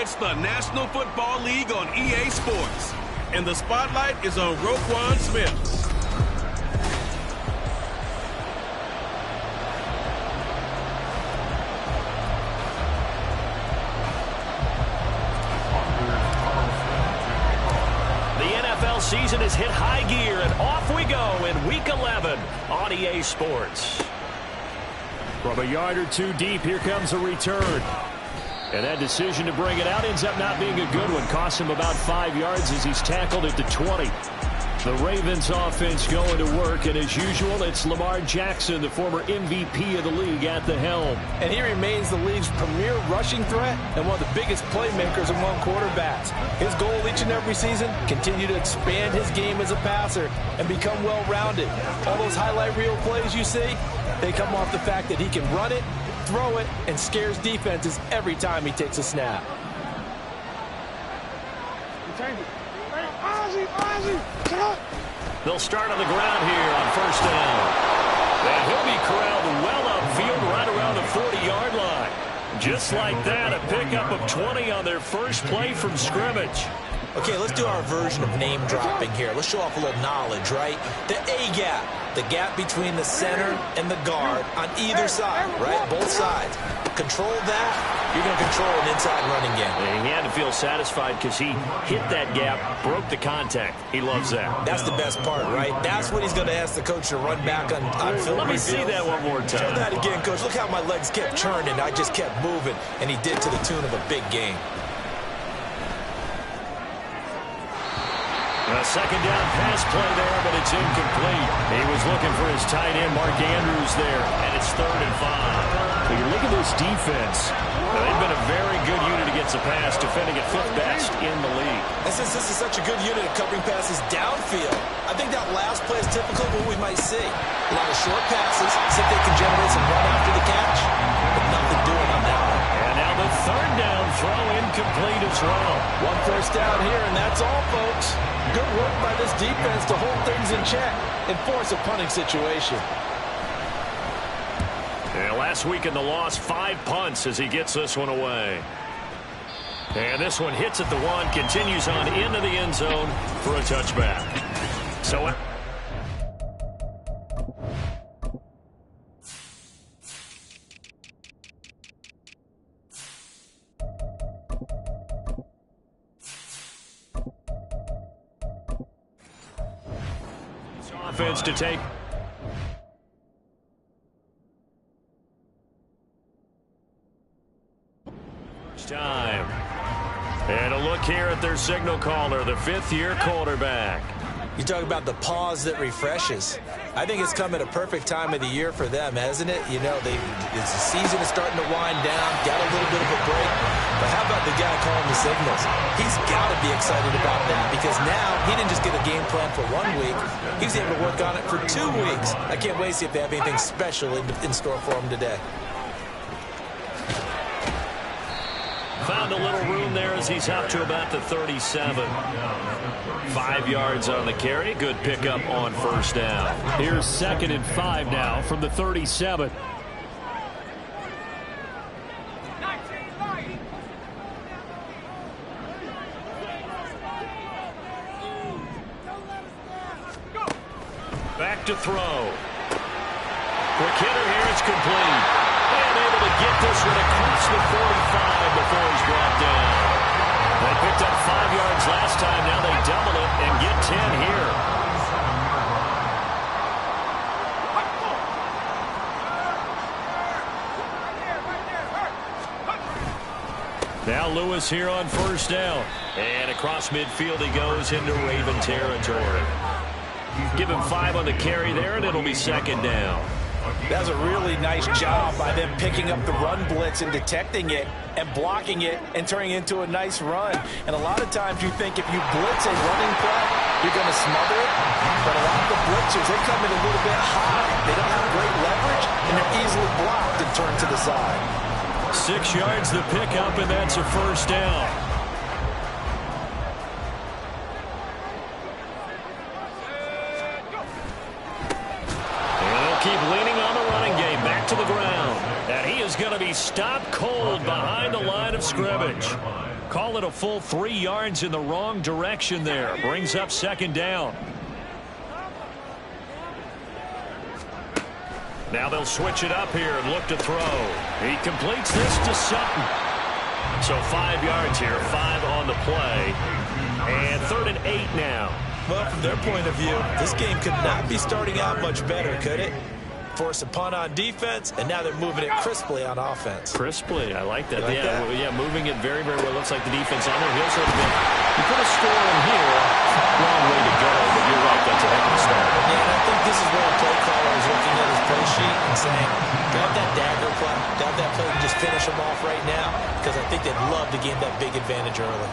It's the National Football League on EA Sports, and the spotlight is on Roquan Smith. Season has hit high gear, and off we go in Week 11 on EA Sports. From a yard or two deep, here comes a return. And that decision to bring it out ends up not being a good one. Costs him about 5 yards as he's tackled at the 20. The Ravens offense going to work, and as usual, it's Lamar Jackson, the former MVP of the league, at the helm. And he remains the league's premier rushing threat and one of the biggest playmakers among quarterbacks. His goal each and every season, continue to expand his game as a passer and become well-rounded. All those highlight reel plays you see, they come off the fact that he can run it, throw it, and scares defenses every time he takes a snap. They'll start on the ground here on first down. And he'll be corralled well upfield right around the 40-yard line. Just like that, a pickup of 20 on their first play from scrimmage. Okay, let's do our version of name dropping here. Let's show off a little knowledge, right? The A-gap, the gap between the center and the guard on either side, right? Both sides. Control that, you're going to control an inside running game. And he had to feel satisfied because he hit that gap, broke the contact. He loves that. That's the best part, right? That's what he's going to ask the coach to run back on film. Let me see that one more time. Show that again, coach. Look how my legs kept churning. I just kept moving, and he did to the tune of a big game. A second down pass play there, but it's incomplete. He was looking for his tight end, Mark Andrews, there, and it's 3rd and 5. You look at this defense. They've been a very good unit against the pass, defending at 5th best in the league. And since this is such a good unit at covering passes downfield, I think that last play is typical of what we might see. A lot of short passes, see if they can generate some run after the catch, but nothing doing on that one. And now the 3rd down throw incomplete as well. One first down here, and that's all, folks. Good work by this defense to hold things in check and force a punting situation. And last week in the loss, 5 punts as he gets this one away. And this one hits at the 1, continues on into the end zone for a touchback. So offense to take. Time. And a look here at their signal caller, the 5th-year quarterback. You talk about the pause that refreshes. I think it's come at a perfect time of the year for them, hasn't it? You know, the season is starting to wind down, got a little bit of a break. But how about the guy calling the signals? He's got to be excited about that because now he didn't just get a game plan for 1 week. He's able to work on it for 2 weeks. I can't wait to see if they have anything special in store for him today. Found a little room there as he's up to about the 37. 5 yards on the carry. Good pickup on first down. Here's 2nd and 5 now from the 37. Back to throw. Quick hitter here. It's complete. And able to get this one across the 45 before he's brought down. They picked up 5 yards last time. Now they double it and get 10 here. Now Lewis here on first down. And across midfield he goes into Raven territory. Give him 5 on the carry there, and it'll be 2nd down. That was a really nice job by them picking up the run blitz and detecting it and blocking it and turning it into a nice run. And a lot of times you think if you blitz a running play, you're going to smother it. But a lot of the blitzers, they come in a little bit high. They don't have great leverage, and they're easily blocked and turned to the side. 6 yards the pickup, and that's a first down. Keep leaning on the running game, back to the ground. And he is going to be stopped cold behind the line of scrimmage. Call it a full 3 yards in the wrong direction there. Brings up second down. Now they'll switch it up here and look to throw. He completes this to Sutton. So 5 yards here, 5 on the play. And 3rd and 8 now. Well, from their point of view, this game could not be starting out much better, could it? Force a punt on defense, and now they're moving it crisply on offense. Crisply, I like that. Like that? Yeah, moving it very, very well. Looks like the defense on their heels a little bit. You put a score in here, wrong way to go, but you're right, that's a heck of a start. Yeah, and I think this is where a play caller is looking at his play sheet and saying, grab that dagger play, grab that play and just finish them off right now, because I think they'd love to gain that big advantage early.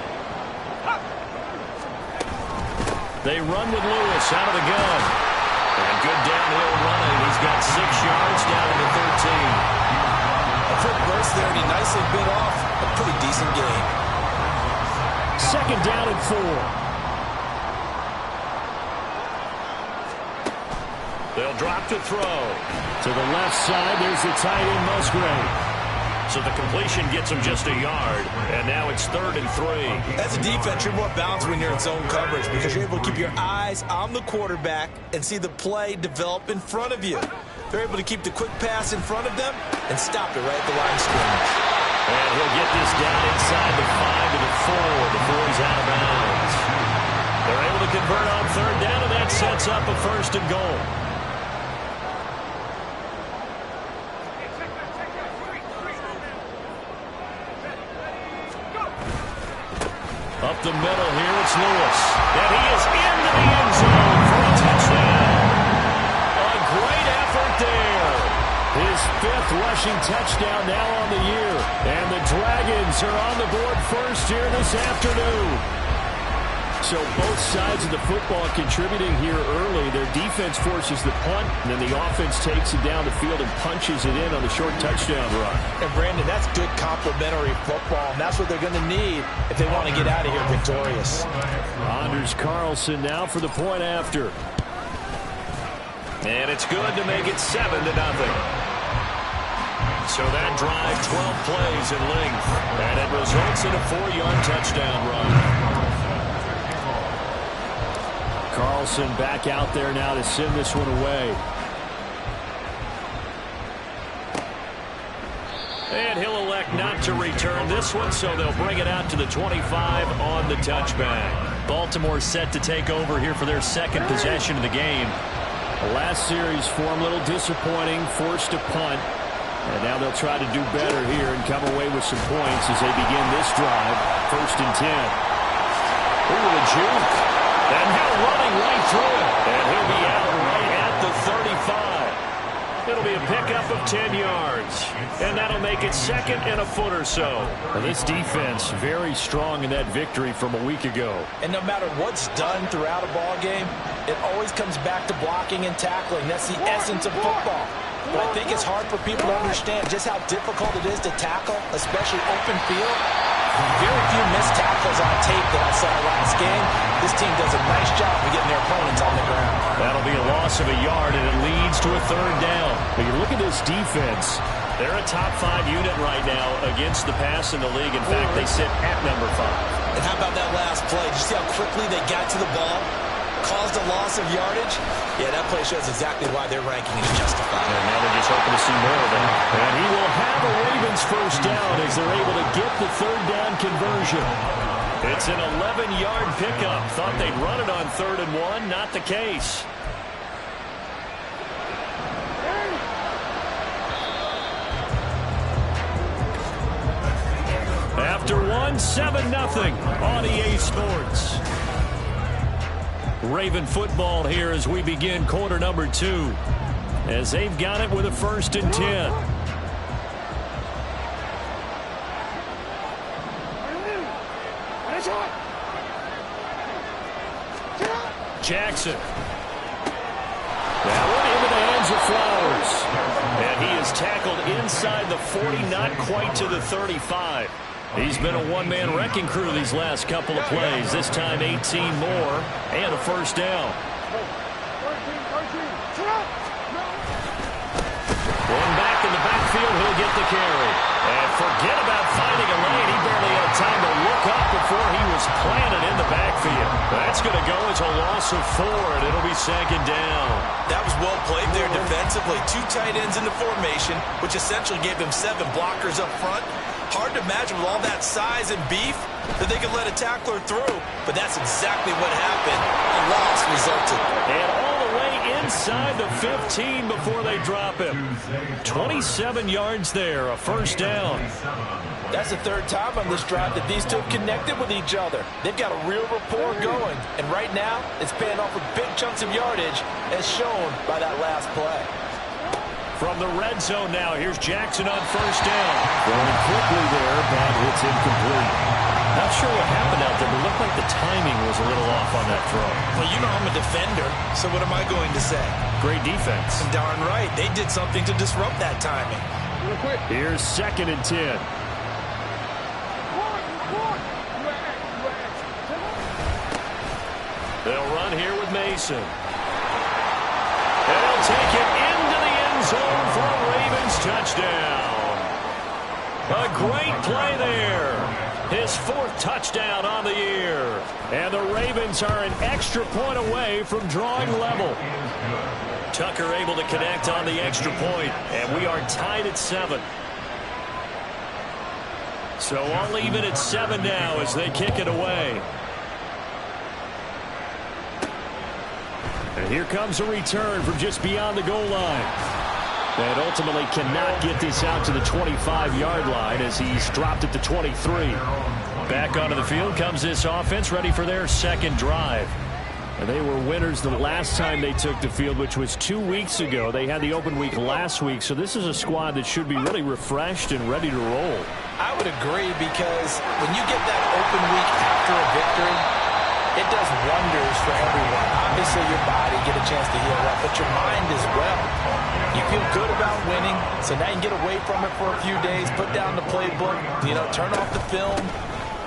They run with Lewis out of the gun. And good downhill running. He's got 6 yards down to the 13. A quick burst there, and he nicely bit off a pretty decent game. 2nd down and 4. They'll drop to throw. To the left side, there's the tight end Musgrave. So the completion gets him just a yard, and now it's 3rd and 3. As a defense, you're more balanced when you're in zone coverage because you're able to keep your eyes on the quarterback and see the play develop in front of you. They're able to keep the quick pass in front of them and stop it right at the line of scrimmage. And he'll get this down inside the 5 to the 4 before he's out of bounds. They're able to convert on 3rd down, and that sets up a 1st and goal. Up the middle here, it's Lewis. And he is into the end zone for a touchdown. A great effort there. His 5th rushing touchdown now on the year. And the Dragons are on the board first here this afternoon. So both sides of the football contributing here early. Their defense forces the punt, and then the offense takes it down the field and punches it in on the short touchdown run. And, Brandon, that's good complementary football, and that's what they're going to need if they want to get out of here victorious. Anders Carlson now for the point after. And it's good to make it 7-0. So that drive, 12 plays in length, and it results in a 4-yard touchdown run. Carlson back out there now to send this one away. And he'll elect not to return this one, so they'll bring it out to the 25 on the touchback. Baltimore set to take over here for their 2nd possession of the game. The last series for him, a little disappointing, forced a punt. And now they'll try to do better here and come away with some points as they begin this drive. 1st and 10. Ooh, the juke. And now running right through it. And he'll be out right at the 35. It'll be a pickup of 10 yards. And that'll make it 2nd and a foot or so. Well, this defense very strong in that victory from a week ago. And no matter what's done throughout a ball game, it always comes back to blocking and tackling. That's the essence of football. But I think it's hard for people to understand just how difficult it is to tackle, especially open field. Very few missed tackles on tape that I saw last game. This team does a nice job of getting their opponents on the ground. That'll be a loss of a yard, and it leads to a 3rd down. But you look at this defense. They're a top 5 unit right now against the pass in the league. In fact, they sit at number 5. And how about that last play? Did you see how quickly they got to the ball? Caused a loss of yardage? Yeah, that play shows exactly why their ranking is justified. And now they're just hoping to see more of that. And he will have a Ravens 1st down as they're able to get the 3rd down conversion. It's an 11-yard pickup. Thought they'd run it on 3rd and 1. Not the case. After 7-0 on EA Sports. Raven football here as we begin quarter number 2. As they've got it with a 1st and 10. Jackson. That one into the hands of Flowers. And he is tackled inside the 40, not quite to the 35. He's been a one-man wrecking crew these last couple of plays. This time 18 more and a 1st down. One back in the backfield, he'll get the carry. And forget about finding a lane. He barely had time to look That's going to go as a loss of 4, and it'll be second down. That was well played there defensively. 2 tight ends in the formation, which essentially gave them 7 blockers up front. Hard to imagine with all that size and beef that they could let a tackler through, but that's exactly what happened. A loss resulted. And all the way inside the 15 before they drop him. 27 yards there, a first down. That's the 3rd time on this drive that these two have connected with each other. They've got a real rapport going, and right now it's paying off with big chunks of yardage, as shown by that last play. From the red zone now, here's Jackson on first down. Going quickly there, but it's incomplete. Not sure what happened out there, but it looked like the timing was a little off on that throw. Well, you know I'm a defender, so what am I going to say? Great defense. Darn right. They did something to disrupt that timing. Here's 2nd and 10. They'll run here with Mason. And they'll take it into the end zone for a Ravens touchdown. A great play there. His 4th touchdown on the year. And the Ravens are an extra point away from drawing level. Tucker able to connect on the extra point, and we are tied at 7. So all even at 7 now as they kick it away. And here comes a return from just beyond the goal line. And ultimately cannot get this out to the 25-yard line as he's dropped it to 23. Back onto the field comes this offense, ready for their 2nd drive. And they were winners the last time they took the field, which was 2 weeks ago. They had the open week last week, so this is a squad that should be really refreshed and ready to roll. I would agree, because when you get that open week after a victory, it does wonders for everyone. Obviously, your body get a chance to heal up, but your mind as well. You feel good about winning, so now you can get away from it for a few days, put down the playbook, turn off the film.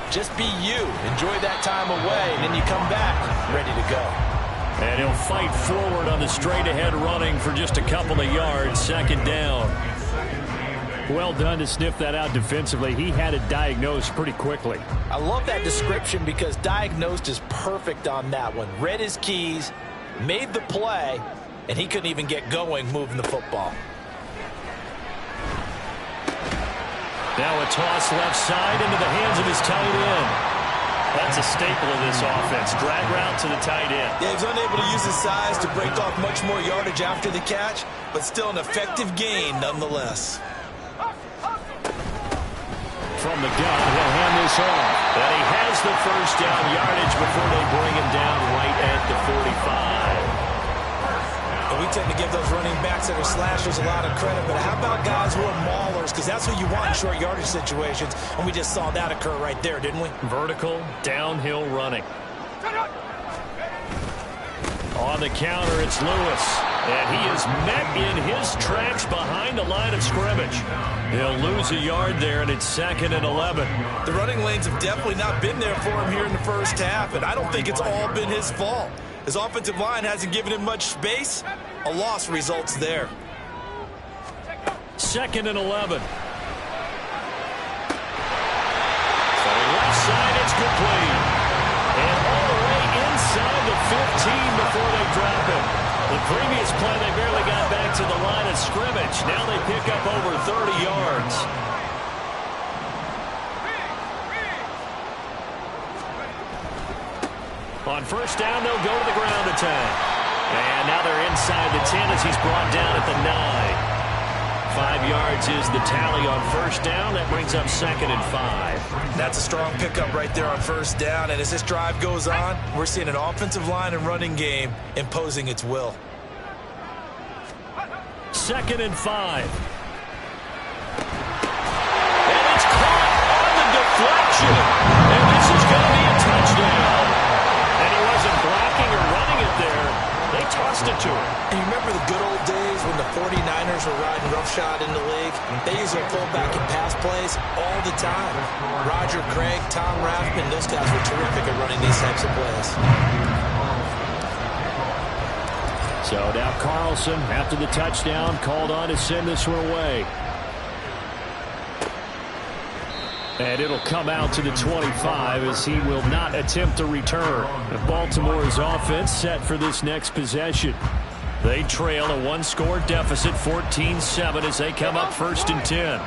Just be you. Enjoy that time away, and then you come back ready to go. And he'll fight forward on the straight-ahead running for just a couple of yards, 2nd down. Well done to sniff that out defensively. He had it diagnosed pretty quickly. I love that description, because diagnosed is perfect on that one. Read his keys, made the play, and he couldn't even get going moving the football. Now a toss left side into the hands of his tight end. That's a staple of this offense. Drag route to the tight end. Yeah, he's unable to use his size to break off much more yardage after the catch, but still an effective gain nonetheless. From the gun, he'll hand this off. And he has the first down yardage before they bring him down right at the 45. And we tend to give those running backs that are slashers a lot of credit, but how about guys who are maulers? Because that's what you want in short yardage situations, and we just saw that occur right there, didn't we? Vertical, downhill running. On the counter, it's Lewis. And he is met in his tracks behind the line of scrimmage. He'll lose a yard there, and it's 2nd and 11. The running lanes have definitely not been there for him here in the first half, and I don't think it's all been his fault. His offensive line hasn't given him much space. A loss results there. 2nd and 11. So left side, it's complete. And all the way inside the 15 before they drop him. The previous play, they barely got back to the line of scrimmage. Now they pick up over 30 yards. On first down, they'll go to the ground attack. And now they're inside the 10 as he's brought down at the 9. 5 yards is the tally on first down. That brings up 2nd and 5. That's a strong pickup right there on first down. And as this drive goes on, we're seeing an offensive line and running game imposing its will. 2nd and 5. And it's caught on the deflection. And this is going to be a touchdown. And he wasn't blocking or running it there. They tossed it to him. And you remember the good old days when the 49ers were riding roughshod in the league? They used to pull back and pass plays all the time. Roger Craig, Tom Rathman, those guys were terrific at running these types of plays. So now Carlson, after the touchdown, called on to send this one away. And it'll come out to the 25 as he will not attempt a return. And Baltimore's offense set for this next possession. They trail a one-score deficit, 14-7, as they come up 1st and 10.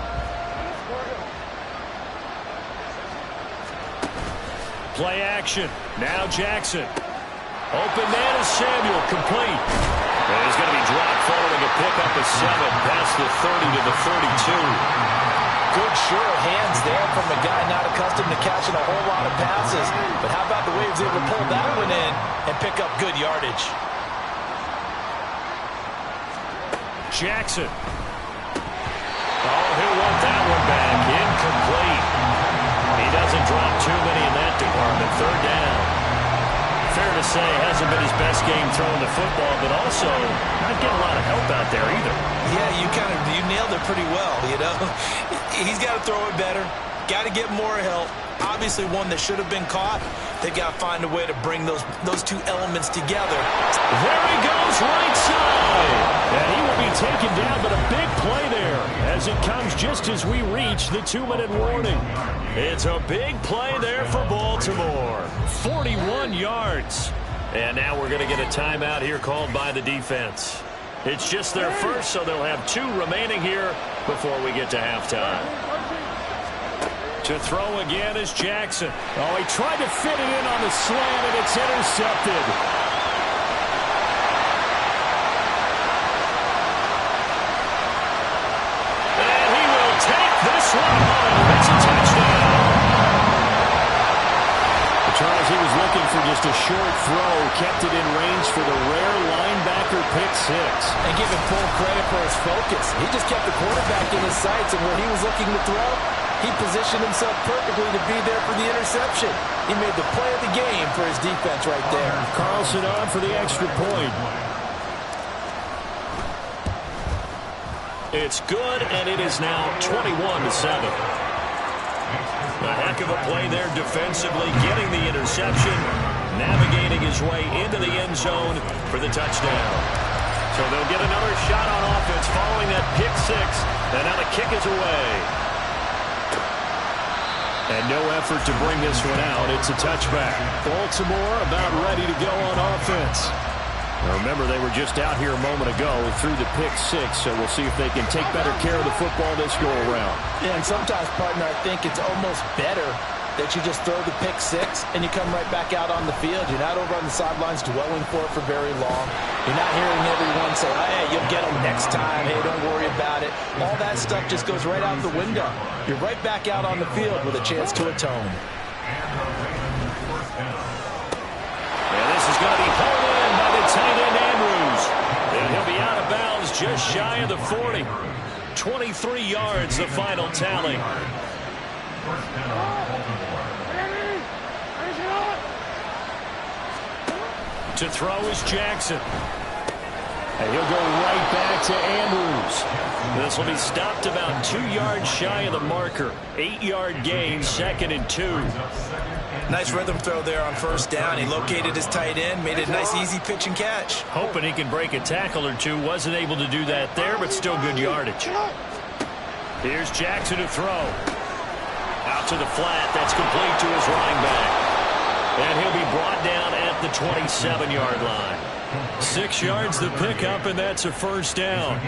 Play action. Now Jackson. Open man is Samuel, complete. And he's going to be dropped following a pickup of 7 past the 30 to the 32. Good, sure hands there from a guy not accustomed to catching a whole lot of passes. But how about the way he was able to pull that one in and pick up good yardage? Jackson. Oh, he'll want that one back. Incomplete. He doesn't drop too many in that department. 3rd down. Fair to say, hasn't been his best game throwing the football, but also not getting a lot of help out there either. Yeah, you nailed it pretty well, you know. He's got to throw it better. Got to get more help. Obviously one that should have been caught. They've got to find a way to bring those two elements together. There he goes, right side. And he will be taken down, but a big play there as it comes just as we reach the 2-minute warning. It's a big play there for Baltimore. 41 yards. And now we're going to get a timeout here called by the defense. It's just their first, so they'll have 2 remaining here before we get to halftime. To throw again is Jackson. Oh, he tried to fit it in on the slant, and it's intercepted. And he will take this one home. It's a touchdown. Charles, he was looking for just a short throw, kept it in range for the rare linebacker pick 6. And give him full credit for his focus. He just kept the quarterback in his sights, and when he was looking to throw, he positioned himself perfectly to be there for the interception. He made the play of the game for his defense right there. Carlson on for the extra point. It's good, and it is now 21-7. A heck of a play there defensively, getting the interception, navigating his way into the end zone for the touchdown. So they'll get another shot on offense following that pick 6, and now the kick is away. And no effort to bring this one out. It's a touchback. Baltimore about ready to go on offense. Now remember, they were just out here a moment ago through the pick 6, so we'll see if they can take better care of the football this go-around. Yeah, and sometimes, partner, I think it's almost better that you just throw the pick 6 and you come right back out on the field. You're not over on the sidelines dwelling for it for very long. You're not hearing everyone say, hey, you'll get them next time. Hey, don't worry about it. All that stuff just goes right out the window. You're right back out on the field with a chance to atone. And this is going to be pulled in by the tight end Andrews. And he'll be out of bounds just shy of the 40. 23 yards, the final tally. To throw is Jackson. And he'll go right back to Andrews. This will be stopped about 2 yards shy of the marker. 8-yard gain, 2nd and 2. Nice rhythm throw there on 1st down. He located his tight end, made it a nice easy pitch and catch. Hoping he can break a tackle or two. Wasn't able to do that there, but still good yardage. Here's Jackson to throw. Out to the flat. That's complete to his running back. And he'll be brought down at the 27-yard line. 6 yards the pickup, and that's a 1st down.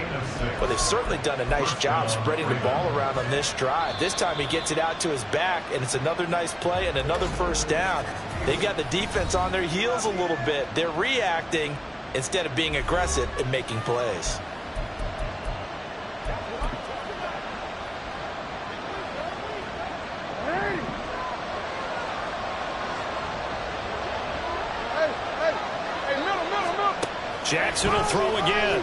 Well, they've certainly done a nice job spreading the ball around on this drive. This time he gets it out to his back, and it's another nice play and another 1st down. They've got the defense on their heels a little bit. They're reacting instead of being aggressive and making plays. Jackson will throw again.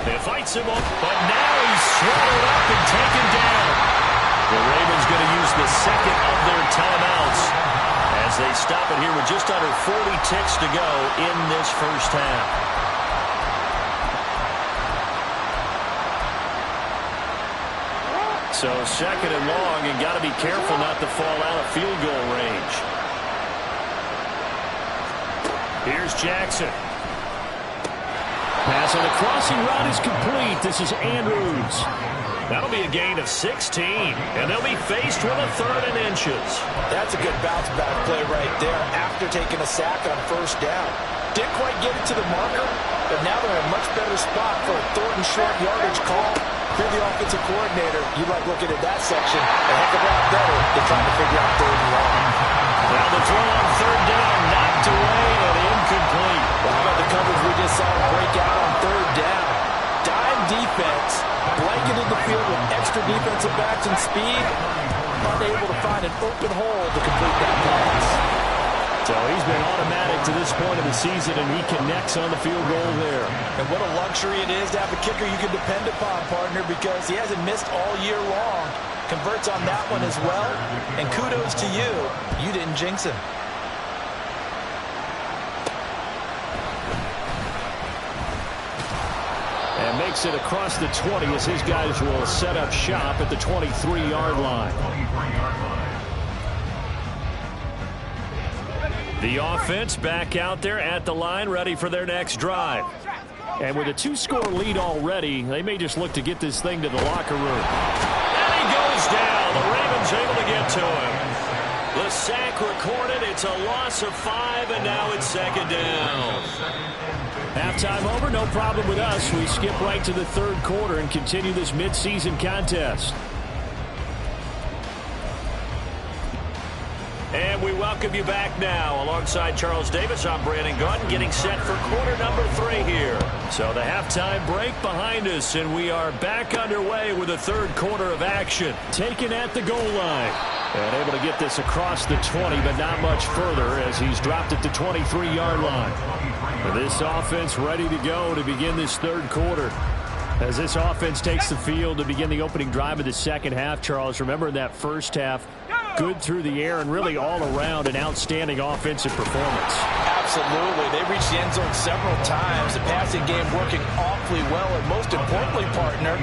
It fights him up, but now he's swallowed up and taken down. The Ravens going to use the 2nd of their timeouts as they stop it here with just under 40 ticks to go in this 1st half. So 2nd and long, and got to be careful not to fall out of field goal range. Here's Jackson. Pass on the crossing route is complete. This is Andrews. That'll be a gain of 16, and they'll be faced with a 3rd and inches. That's a good bounce-back play right there after taking a sack on first down. Didn't quite get it to the marker, but now they're in a much better spot for a 3rd and short yardage call. If you're the offensive coordinator, you like looking at that section a heck of a lot better than trying to figure out 3rd and long. Now the throw on 3rd down, knocked away and incomplete. Well, how about the coverage we just saw break out on 3rd down? Dime defense, blanketed the field with extra defensive backs and speed, unable to find an open hole to complete that pass. So he's been automatic to this point of the season, and he connects on the field goal there. And what a luxury it is to have a kicker you can depend upon, partner, because he hasn't missed all year long. Converts on that one as well, and kudos to you. You didn't jinx him. And makes it across the 20 as his guys will set up shop at the 23-yard line. The offense back out there at the line, ready for their next drive. And with a 2-score lead already, they may just look to get this thing to the locker room. And he goes down. The Ravens able to get to him. The sack recorded. It's a loss of 5, and now it's 2nd down. Halftime over, no problem with us. We skip right to the 3rd quarter and continue this midseason contest. And we welcome you back now. Alongside Charles Davis, I'm Brandon Gaudin, getting set for quarter number 3 here. So the halftime break behind us, and we are back underway with the 3rd quarter of action. Taken at the goal line. And able to get this across the 20, but not much further as he's dropped at the 23-yard line. This offense ready to go to begin this 3rd quarter. As this offense takes the field to begin the opening drive of the second half, Charles, remember in that first half, good through the air and really all around an outstanding offensive performance. Absolutely. They reached the end zone several times. The passing game working awfully well, and most importantly, partner.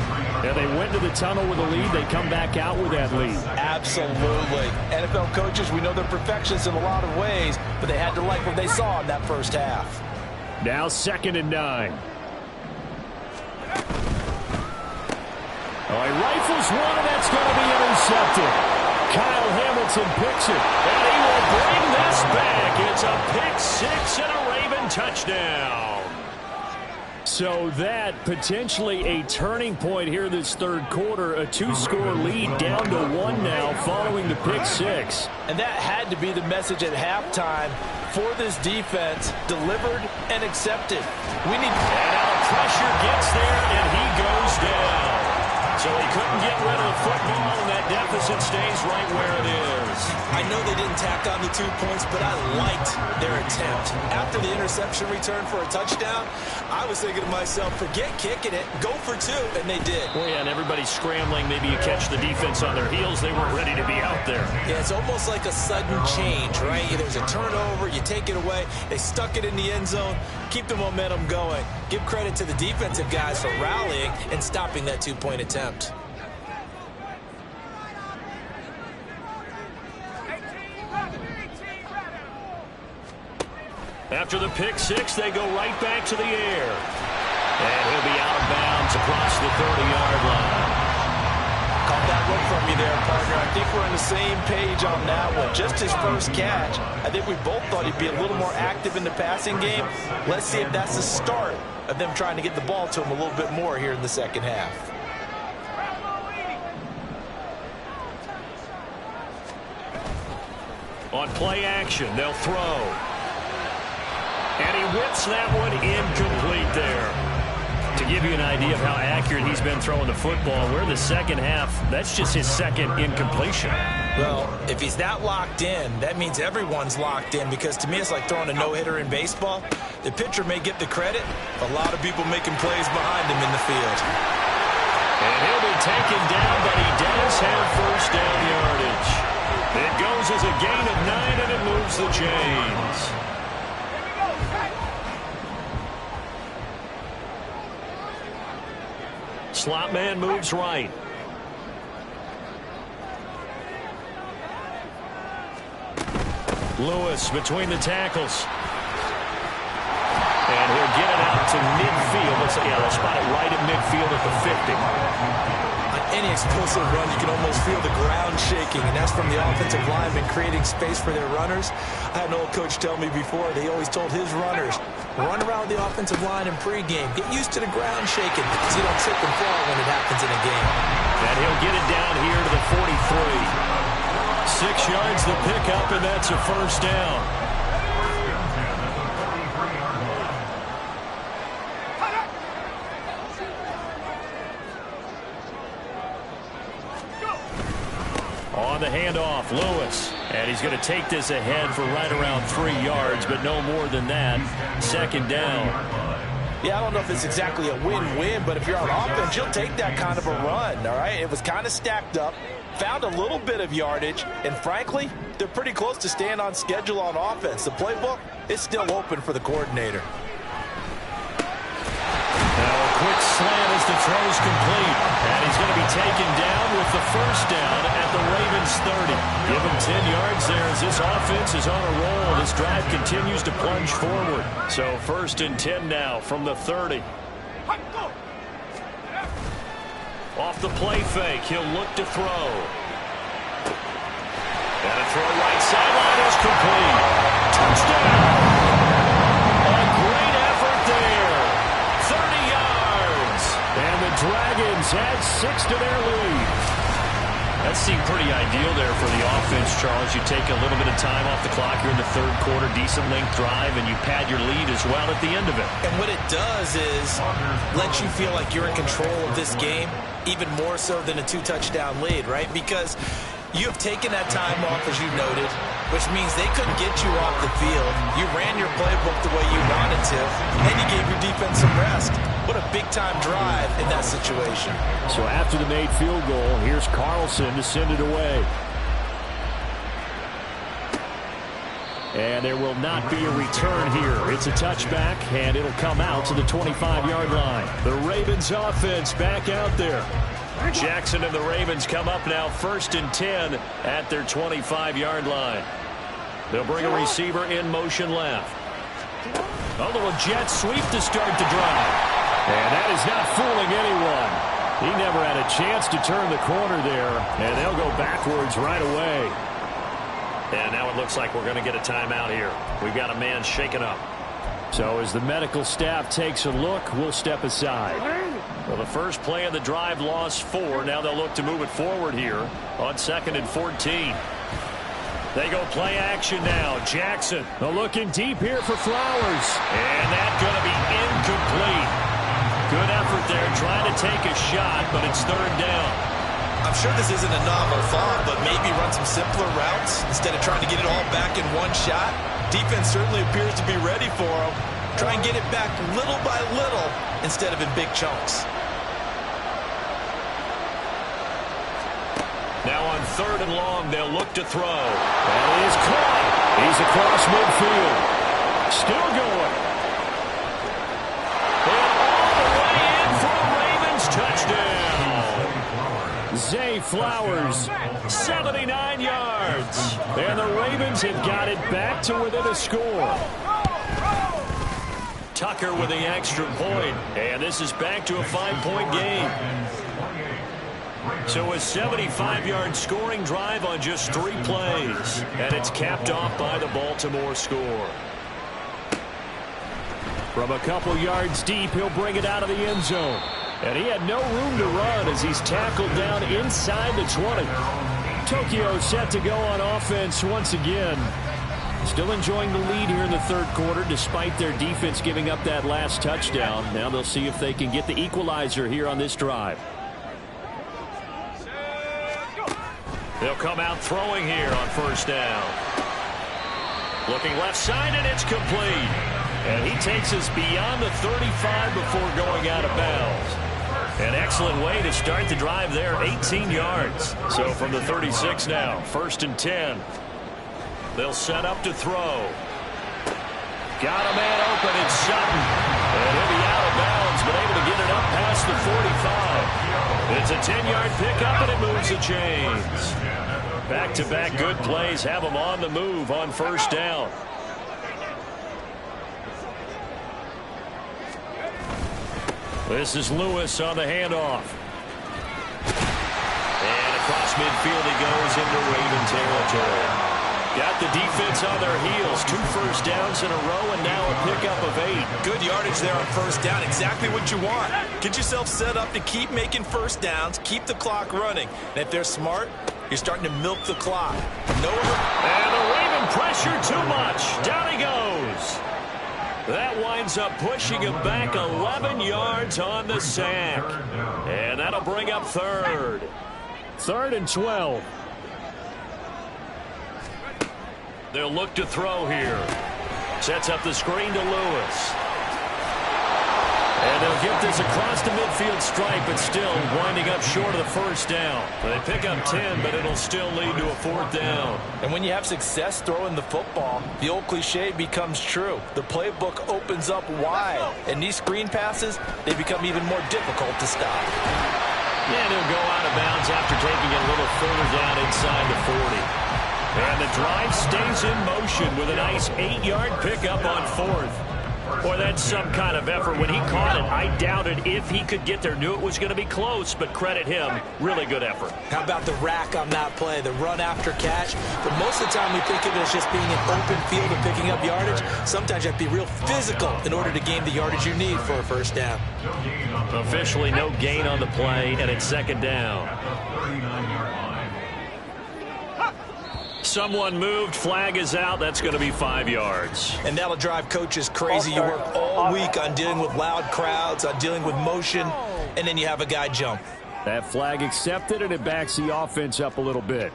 Yeah, they went to the tunnel with a lead. They come back out with that lead. Absolutely. NFL coaches, we know they're perfectionists in a lot of ways, but they had to like what they saw in that first half. Now 2nd and 9. Oh, he rifles one, and that's going to be intercepted. Kyle Hamilton picks it. And he will bring this back. It's a pick 6 and a Raven touchdown. So that potentially a turning point here this 3rd quarter. A 2-score lead down to 1 now following the pick 6. And that had to be the message at halftime for this defense. Delivered and accepted. We need... And now pressure gets there, and he goes down. So he couldn't get rid of the football, and that deficit stays right where it is. I know they didn't tack on the 2 points, but I liked their attempt. After the interception return for a touchdown, I was thinking to myself, forget kicking it, go for 2, and they did. Well, yeah, and everybody's scrambling. Maybe you catch the defense on their heels. They weren't ready to be out there. Yeah, it's almost like a sudden change, right? There's a turnover, you take it away, they stuck it in the end zone, keep the momentum going. Give credit to the defensive guys for rallying and stopping that 2-point attempt. After the pick 6, they go right back to the air. And he'll be out of bounds across the 30-yard line. Caught that one from you there, partner. I think we're on the same page on that one. Just his first catch. I think we both thought he'd be a little more active in the passing game. Let's see if that's the start of them trying to get the ball to him a little bit more here in the second half. On play action, they'll throw. And he whips that one incomplete there. To give you an idea of how accurate he's been throwing the football, we're in the second half. That's just his 2nd incompletion. Well, if he's that locked in, that means everyone's locked in, because to me it's like throwing a no-hitter in baseball. The pitcher may get the credit, a lot of people making plays behind him in the field. And he'll be taken down, but he does have first down yardage. It goes as a gain of 9, and it moves the chains. Slot man moves right. Lewis between the tackles. And he'll get it out to midfield. They'll spot it right at midfield at the 50. I any explosive run, you can almost feel the ground shaking, and that's from the offensive linemen creating space for their runners. I had an old coach tell me before, they always told his runners, run around the offensive line in pregame. Get used to the ground shaking so you don't trip and fall when it happens in a game. And he'll get it down here to the 43. 6 yards the pickup, and that's a first down. On the handoff, Lewis. And he's going to take this ahead for right around 3 yards, but no more than that. Second down. Yeah, I don't know if it's exactly a win-win, but if you're on offense, you'll take that kind of a run, all right? It was kind of stacked up, found a little bit of yardage, and frankly, they're pretty close to staying on schedule on offense. The playbook is still open for the coordinator. Now a quick slant as the throw's complete. And he's going to be taken down with the first down at the Ravens 30. Give him 10 yards there as this offense is on a roll. This drive continues to plunge forward. So 1st and 10 now from the 30. Off the play fake, he'll look to throw. And a throw right sideline is complete. Touchdown! A great effort there. 30 yards. And the Dragons add 6 to their lead. That seemed pretty ideal there for the offense, Charles. You take a little bit of time off the clock here in the 3rd quarter, decent length drive, and you pad your lead as well at the end of it. And what it does is let you feel like you're in control of this game, even more so than a 2-touchdown lead, right? Because you have taken that time off, as you noted, which means they couldn't get you off the field. You ran your playbook the way you wanted to, and you gave your defense some rest. What a big-time drive in that situation. So after the made field goal, here's Carlson to send it away. And there will not be a return here. It's a touchback, and it'll come out to the 25-yard line. The Ravens offense back out there. Jackson and the Ravens come up now 1st and 10 at their 25-yard line. They'll bring a receiver in motion left. A little jet sweep to start the drive. And that is not fooling anyone. He never had a chance to turn the corner there, and they'll go backwards right away. And now it looks like we're going to get a timeout here. We've got a man shaken up. So as the medical staff takes a look, we'll step aside. Well, the first play of the drive lost 4. Now they'll look to move it forward here on 2nd and 14. They go play action now. Jackson looking deep here for Flowers. And that's going to be incomplete. Good effort there trying to take a shot, but it's 3rd down. I'm sure this isn't a novel thought, but maybe run some simpler routes instead of trying to get it all back in one shot. Defense certainly appears to be ready for him. Try and get it back little by little instead of in big chunks. Now on 3rd and long, they'll look to throw. That is caught. He's across midfield. Still going. And all the way in for a Ravens touchdown. Zay Flowers, 79 yards. And the Ravens have got it back to within a score. Tucker with the extra point. And this is back to a 5-point game. So a 75-yard scoring drive on just 3 plays. And it's capped off by the Baltimore score. From a couple yards deep, he'll bring it out of the end zone. And he had no room to run as he's tackled down inside the 20. Tokyo set to go on offense once again. Still enjoying the lead here in the 3rd quarter despite their defense giving up that last touchdown. Now they'll see if they can get the equalizer here on this drive. They'll come out throwing here on 1st down. Looking left side, and it's complete. And he takes us beyond the 35 before going out of bounds. An excellent way to start the drive there, 18 yards. So from the 36 now, 1st and 10. They'll set up to throw. Got a man open, it's Sutton. And he'll be out of bounds, but able to get it up past the 45. It's a 10-yard pickup, and it moves the chains. Back-to-back good plays have them on the move on 1st down. This is Lewis on the handoff. midfield he goes into Raven territory. Got the defense on their heels. 2 first downs in a row, and now a pickup of 8. Good yardage there on first down. Exactly what you want. Get yourself set up to keep making first downs, keep the clock running. And if they're smart, you're starting to milk the clock. And the Raven pressure too much. Down he goes. That winds up pushing him back 11 yards on the sack. And that'll bring up third. 3rd and 12. They'll look to throw here. Sets up the screen to Lewis. And they'll get this across the midfield stripe, but still winding up short of the first down. They pick up 10, but it'll still lead to a 4th down. And when you have success throwing the football, the old cliche becomes true. The playbook opens up wide, and these screen passes, they become even more difficult to stop. And he'll go out of bounds after taking it a little further down inside the 40. And the drive stays in motion with a nice 8-yard pickup on 4th. Boy, that's some kind of effort. When he caught it, I doubted if he could get there. Knew it was going to be close, but credit him. Really good effort. How about the rack on that play, the run after catch? But most of the time we think of it as just being an open field and picking up yardage. Sometimes you have to be real physical in order to gain the yardage you need for a first down. Officially no gain on the play, and it's 2nd down. Someone moved, flag is out. That's going to be 5 yards. And that'll drive coaches crazy. You work all week on dealing with loud crowds, on dealing with motion, and then you have a guy jump. That flag accepted, and it backs the offense up a little bit.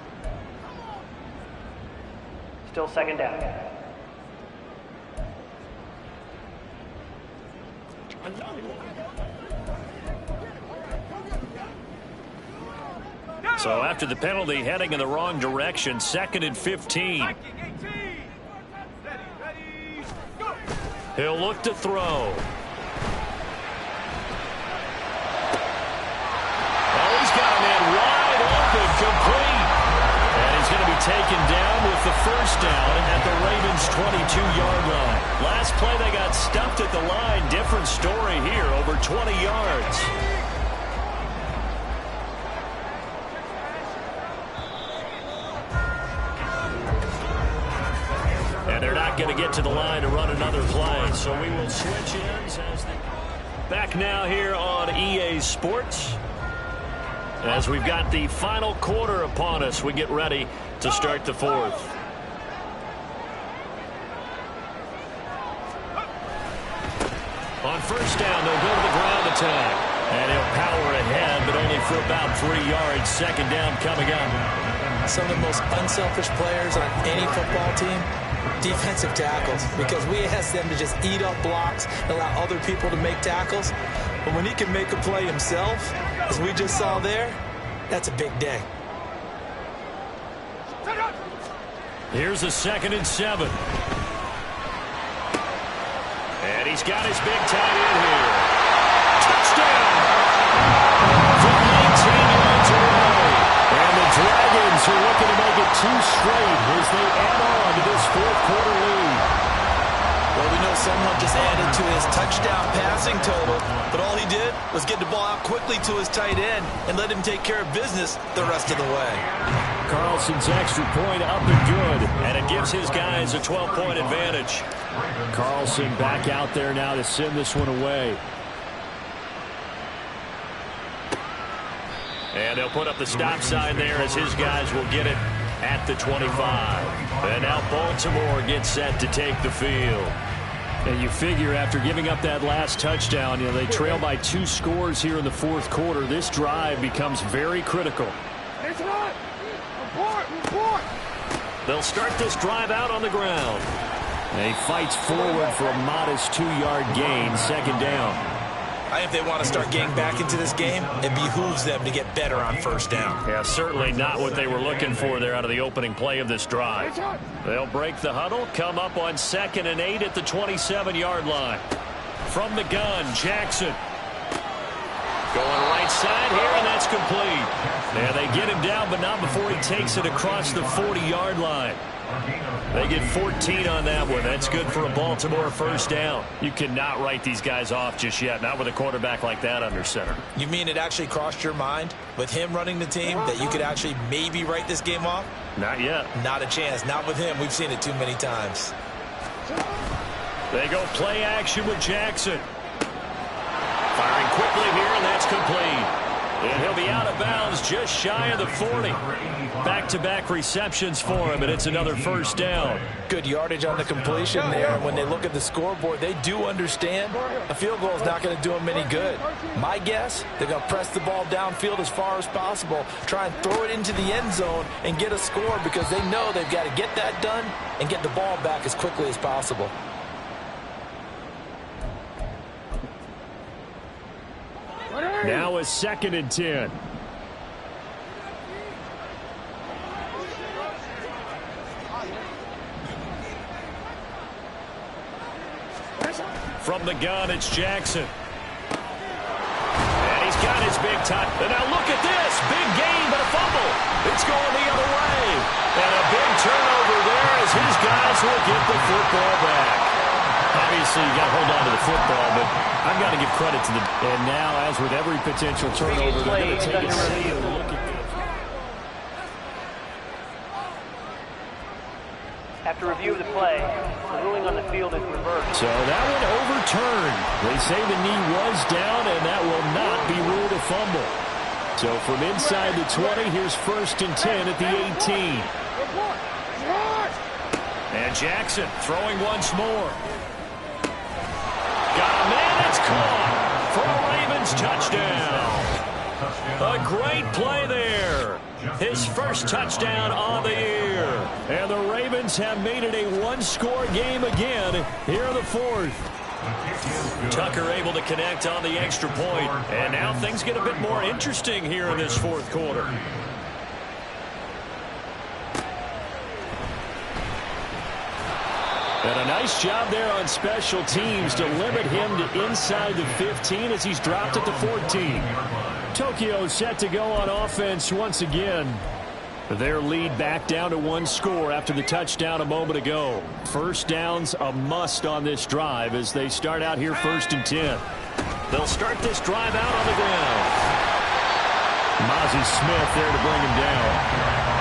Still 2nd down. So after the penalty, heading in the wrong direction, 2nd and 15. He'll look to throw. Oh, he's got a man wide open, complete. And he's going to be taken down with the first down at the Ravens' 22-yard line. Last play, they got stuffed at the line. Different story here, over 20 yards. They're not going to get to the line to run another play, so we will switch ends. Back now here on EA Sports. As we've got the final quarter upon us, we get ready to start the 4th. On first down, they'll go to the ground attack. And he'll power ahead, but only for about 3 yards. 2nd down coming up. Some of the most unselfish players on any football team, defensive tackles, because we ask them to just eat up blocks and allow other people to make tackles. But when he can make a play himself, as we just saw there, that's a big day. Here's a 2nd and 7. And he's got his big tight end here. Touchdown! From 19 yards away. And the Dragons are looking to make it 2 straight as they add on to this 4th quarter lead. Well, we know someone just added to his touchdown passing total, but all he did was get the ball out quickly to his tight end and let him take care of business the rest of the way. Carlson's extra point up and good, and it gives his guys a 12-point advantage. Carlson back out there now to send this one away. And they'll put up the stop sign there as his guys will get it at the 25. And now Baltimore gets set to take the field. And you figure after giving up that last touchdown, they trail by 2 scores here in the 4th quarter. This drive becomes very critical. They'll start this drive out on the ground. And he fights forward for a modest 2-yard gain, 2nd down. I think if they want to start getting back into this game, it behooves them to get better on first down. Yeah, certainly not what they were looking for there out of the opening play of this drive. They'll break the huddle, come up on 2nd and 8 at the 27-yard line. From the gun, Jackson. Going right side here, and that's complete. Yeah, they get him down, but not before he takes it across the 40-yard line. They get 14 on that one. That's good for a Baltimore first down. You cannot write these guys off just yet, not with a quarterback like that under center. You mean it actually crossed your mind with him running the team that you could actually maybe write this game off? Not yet. Not a chance. Not with him. We've seen it too many times. They go play action with Jackson. Firing quickly here, and that's complete. And he'll be out of bounds just shy of the 40. Back-to-back receptions for him, and it's another first down. Good yardage on the completion there. When they look at the scoreboard, they do understand a field goal is not going to do them any good. My guess, they're going to press the ball downfield as far as possible, try and throw it into the end zone and get a score because they know they've got to get that done and get the ball back as quickly as possible. Now a 2nd and 10. From the gun, it's Jackson. And he's got his big time. And now look at this. Big gain, but a fumble. It's going the other way. And a big turnover there as his guys will get the football back. Obviously, you got to hold on to the football, but I've got to give credit to the... And now, as with every potential turnover, they're going to take a second look at this. After review of the play, the ruling on the field is reversed. So that one overturned. They say the knee was down, and that will not be ruled a fumble. So from inside the 20, here's 1st and 10 at the 18. And Jackson throwing once more. Got a man, it's caught for a Ravens touchdown. A great play there. His first touchdown on the year. And the Ravens have made it a one-score game again here in the 4th. Tucker able to connect on the extra point. And now things get a bit more interesting here in this 4th quarter. And a nice job there on special teams to limit him to inside the 15 as he's dropped at the 14. Tokyo set to go on offense once again. Their lead back down to 1 score after the touchdown a moment ago. First down's a must on this drive as they start out here 1st and 10. They'll start this drive out on the ground. Mozzie Smith there to bring him down.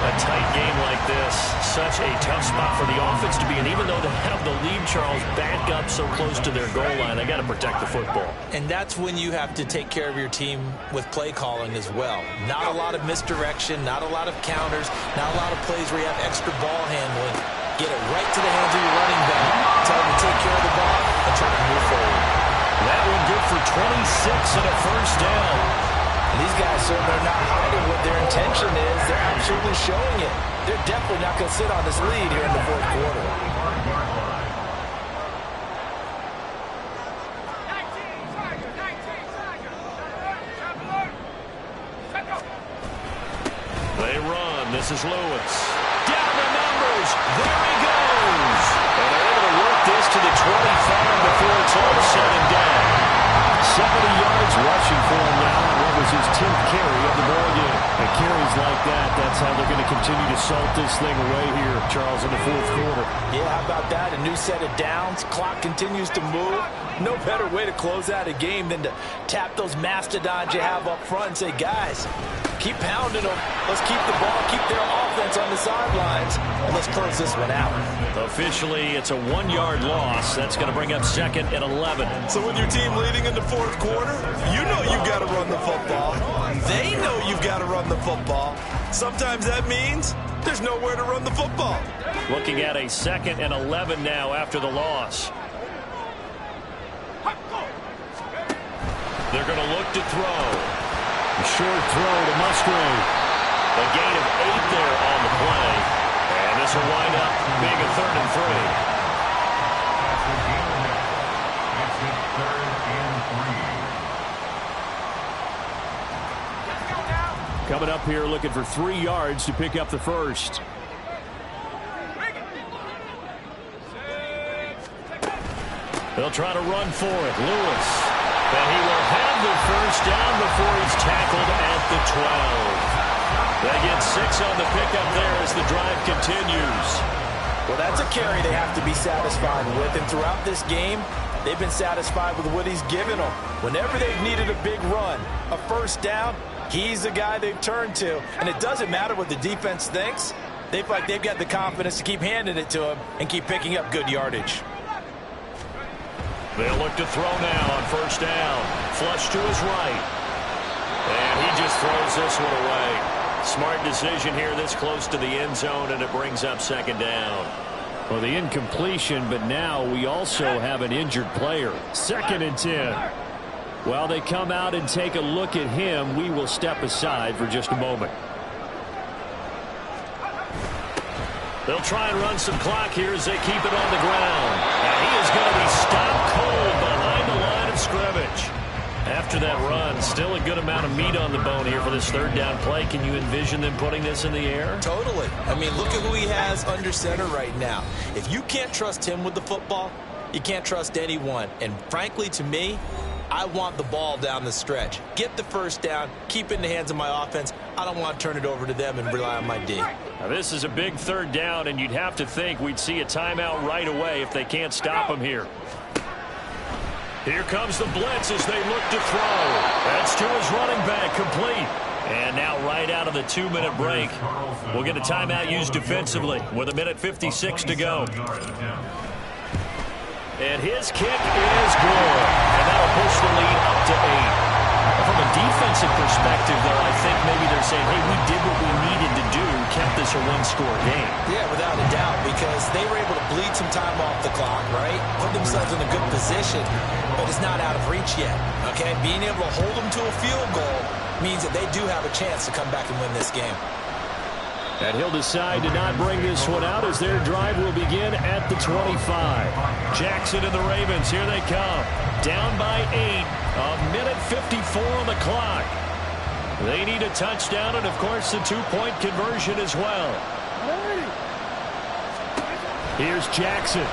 A tight game like this, such a tough spot for the offense to be in. Even though they have the lead, Charles, back up so close to their goal line, they got to protect the football. And that's when you have to take care of your team with play calling as well. Not a lot of misdirection, not a lot of counters, not a lot of plays where you have extra ball handling. Get it right to the hands of your running back, tell them to take care of the ball, and try to move forward. That one good for 26 and a first down. These guys certainly are not hiding what their intention is. They're absolutely showing it. They're definitely not going to sit on this lead here in the 4th quarter. They run. This is Lewis. Down the numbers. There he goes. And they're able to work this to the 25 before it's all said and done. 70 yards rushing for him now. What was his 10th carry of the ball game? And carries like that, that's how they're going to continue to salt this thing away here, Charles, in the 4th quarter. Yeah, how about that? A new set of downs. Clock continues to move. No better way to close out a game than to tap those mastodons you have up front and say, guys, keep pounding them. Let's keep the ball, keep their offense on the sidelines, and let's close this one out. Officially, it's a 1-yard loss. That's going to bring up 2nd and 11. So with your team leading in the 4th quarter, you know you've got to run the football. They know you've got to run the football. Sometimes that means there's nowhere to run the football. Looking at a 2nd and 11 now after the loss. They're going to look to throw. A short throw to Musgrave. A gain of 8 there on the play. And this will wind up being a 3rd and 3. Coming up here looking for 3 yards to pick up the first. They'll try to run for it. Lewis. And he will have the first down before he's tackled at the 12. They get 6 on the pickup there as the drive continues. Well, that's a carry they have to be satisfied with. And throughout this game, they've been satisfied with what he's given them. Whenever they've needed a big run, a first down, he's the guy they've turned to. And it doesn't matter what the defense thinks. They feel like they've got the confidence to keep handing it to him and keep picking up good yardage. They'll look to throw now on first down. Flush to his right. And he just throws this one away. Smart decision here this close to the end zone, and it brings up second down. Well, the incompletion, but now we also have an injured player. 2nd and 10. While they come out and take a look at him, we will step aside for just a moment. They'll try and run some clock here as they keep it on the ground. And he is going to be stopped cold behind the line of scrimmage. After that run, still a good amount of meat on the bone here for this third down play. Can you envision them putting this in the air? Totally. I mean, look at who he has under center right now. If you can't trust him with the football, you can't trust anyone. And frankly, to me, I want the ball down the stretch. Get the first down, keep it in the hands of my offense. I don't want to turn it over to them and rely on my D. Now, this is a big third down, and you'd have to think we'd see a timeout right away if they can't stop him here. Here comes the blitz as they look to throw. That's to his running back, complete. And now right out of the 2-minute break, we'll get a timeout used defensively with 1:56 to go. And his kick is good. And that'll push the lead up to 8. From a defensive perspective, though, I think maybe they're saying, hey, we did what we needed to do, kept this a one-score game. Yeah, without a doubt, because they were able to bleed some time off the clock, right? Put themselves in a good position, but it's not out of reach yet, okay? Being able to hold them to a field goal means that they do have a chance to come back and win this game. And he'll decide to not bring this one out as their drive will begin at the 25. Jackson and the Ravens, here they come. Down by 8, 1:54 on the clock. They need a touchdown and, of course, the 2-point conversion as well. Here's Jackson.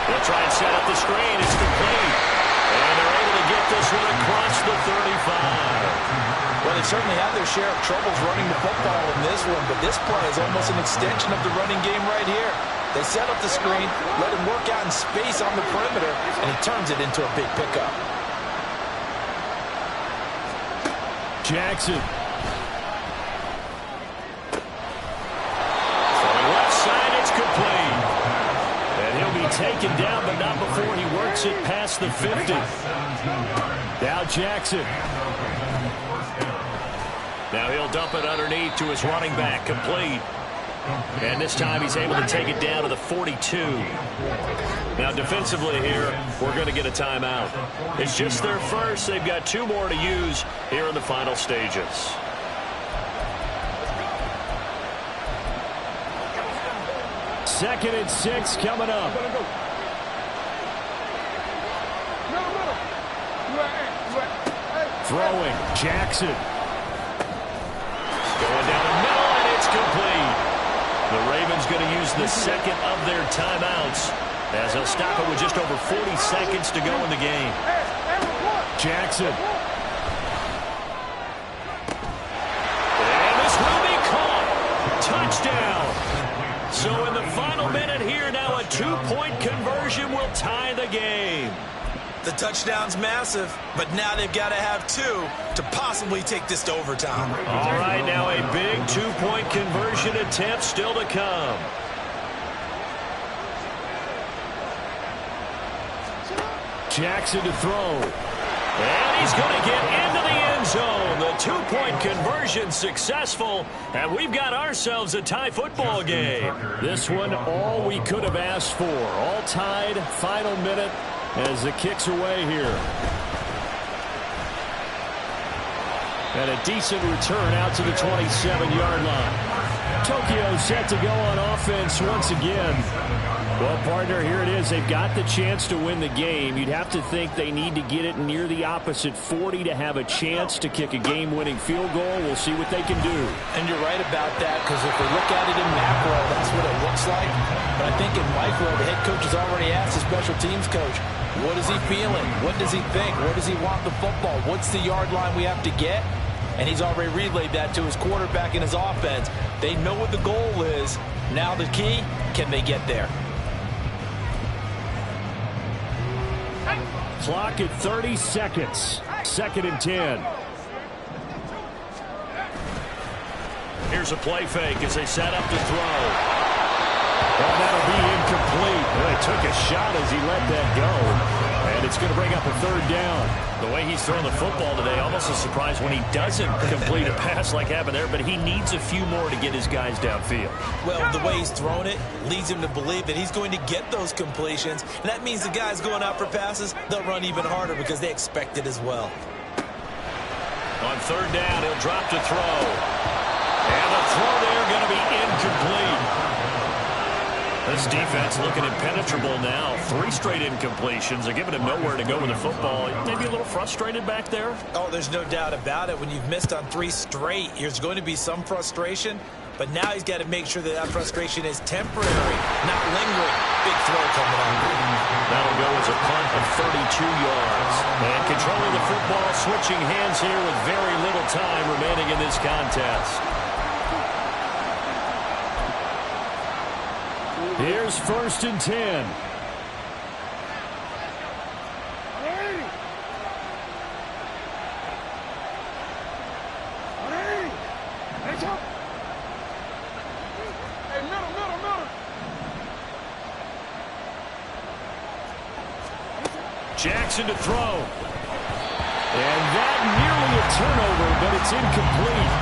They'll try and set up the screen. It's complete. And they're able to get this one across the 35. Well, they certainly had their share of troubles running the football in this one, but this play is almost an extension of the running game right here. They set up the screen, let him work out in space on the perimeter, and he turns it into a big pickup. Jackson. From the left side, it's complete. And he'll be taken down, but not before he works it past the 50. Now Jackson. Now he'll dump it underneath to his running back, complete. And this time he's able to take it down to the 42. Now defensively here, we're going to get a timeout. It's just their first. They've got 2 more to use here in the final stages. Second and 6 coming up. Throwing, Jackson. Going down the middle, and it's complete. The Ravens going to use the second of their timeouts as they'll stop it with just over 40 seconds to go in the game. Jackson. And this will be caught. Touchdown. So in the final minute here, now a 2-point conversion will tie the game. The touchdown's massive, but now they've got to have 2 to possibly take this to overtime. All right, now a big 2-point conversion attempt still to come. Jackson to throw. And he's going to get into the end zone. The 2-point conversion successful, and we've got ourselves a tie football game. This one, all we could have asked for. All tied, final minute as the kick's away here. And a decent return out to the 27-yard line. Tokyo set to go on offense once again. Well, partner, here it is. They've got the chance to win the game. You'd have to think they need to get it near the opposite 40 to have a chance to kick a game-winning field goal. We'll see what they can do. And you're right about that, because if we look at it in macro, that's what it looks like. But I think in micro, the head coach has already asked the special teams coach, what is he feeling? What does he think? Where does he want the football? What's the yard line we have to get? And he's already relayed that to his quarterback and his offense. They know what the goal is. Now the key, can they get there? Clock at 30 seconds. 2nd and 10. Here's a play fake as they set up to throw. Well, that'll be incomplete. Well, he took a shot as he let that go. And it's going to bring up a 3rd down. The way he's throwing the football today, almost a surprise when he doesn't complete a pass like happened there, but he needs a few more to get his guys downfield. Well, the way he's thrown it leads him to believe that he's going to get those completions. And that means the guys going out for passes, they'll run even harder because they expect it as well. On 3rd down, he'll drop to throw. And the throw there going to be incomplete. This defense looking impenetrable now. 3 straight incompletions. They're giving him nowhere to go with the football. Maybe a little frustrated back there. Oh, there's no doubt about it. When you've missed on 3 straight, there's going to be some frustration. But now he's got to make sure that that frustration is temporary, not lingering. Big throw coming up. That'll go as a punt of 32 yards. And controlling the football, switching hands here with very little time remaining in this contest. Here's 1st and 10. Jackson to throw. And that nearly a turnover, but it's incomplete.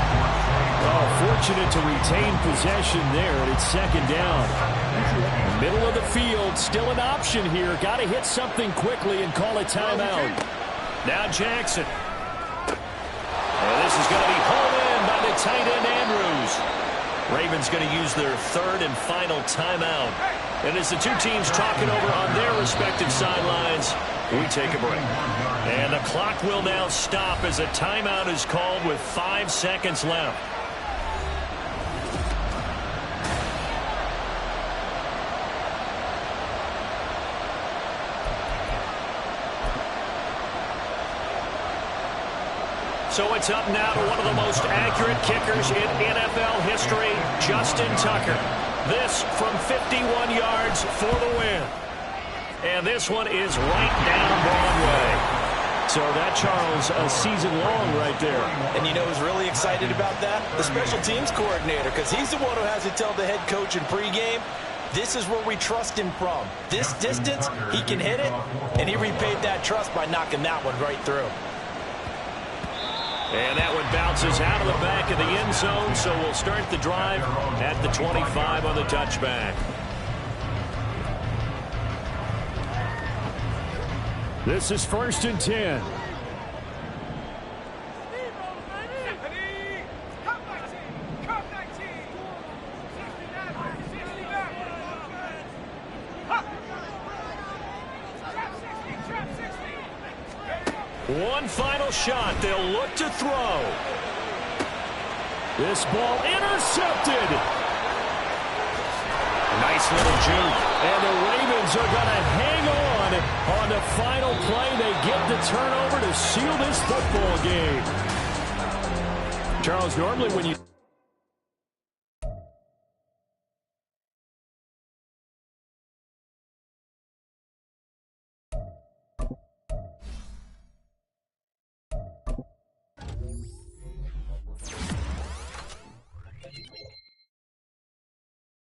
Oh, fortunate to retain possession there, and it's 2nd down. Middle of the field, still an option here. Got to hit something quickly and call a timeout. Now Jackson. And this is going to be hauled in by the tight end Andrews. Ravens going to use their 3rd and final timeout. And as the two teams talking over on their respective sidelines, we take a break. And the clock will now stop as a timeout is called with 5 seconds left. So it's up now to one of the most accurate kickers in NFL history, Justin Tucker. This from 51 yards for the win. And this one is right down Broadway. So that, Charles, a season long right there. And you know who's really excited about that? The special teams coordinator, because he's the one who has to tell the head coach in pregame, this is where we trust him from. This distance, he can hit it, and he repaid that trust by knocking that one right through. And that one bounces out of the back of the end zone, so we'll start the drive at the 25 on the touchback. This is 1st and 10. One final shot. They'll look to throw. This ball intercepted. Nice little juke. And the Ravens are going to hang on the final play. They get the turnover to seal this football game. Charles, normally when you